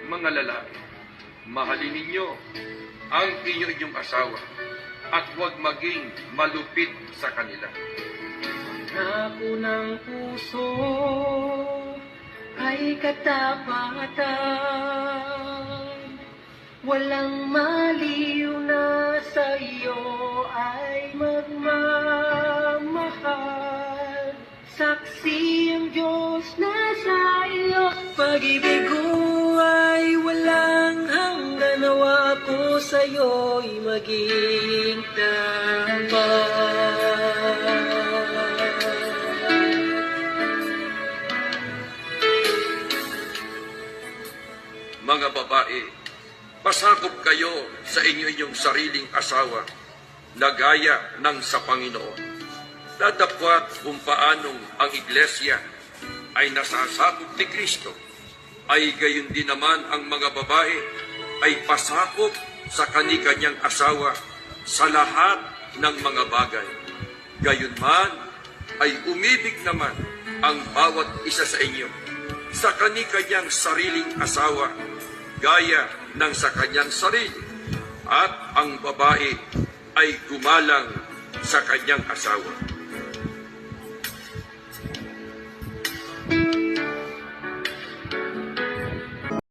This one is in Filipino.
mga lalaki, mahalin ninyo ang inyong asawa at huwag maging malupit sa kanila. Ako ng puso ay katapatan, walang maliw na sa iyo ay magmamahal. Saksi ang Diyos na sa iyo, pag-ibig ko ay walang hanggan. Nawa ko sa iyo'y maging tapat. Mga babae, pasakop kayo sa inyong sariling asawa na gaya ng sa Panginoon. Datapwat kung paanong ang iglesia ay nasasakop ni Kristo, ay gayon din naman ang mga babae ay pasakop sa kani-kanyang asawa sa lahat ng mga bagay. Gayon man ay umibig naman ang bawat isa sa inyo sa kani-kanyang sariling asawa gaya ng sa kanyang sarili, at ang babae ay gumalang sa kanyang asawa.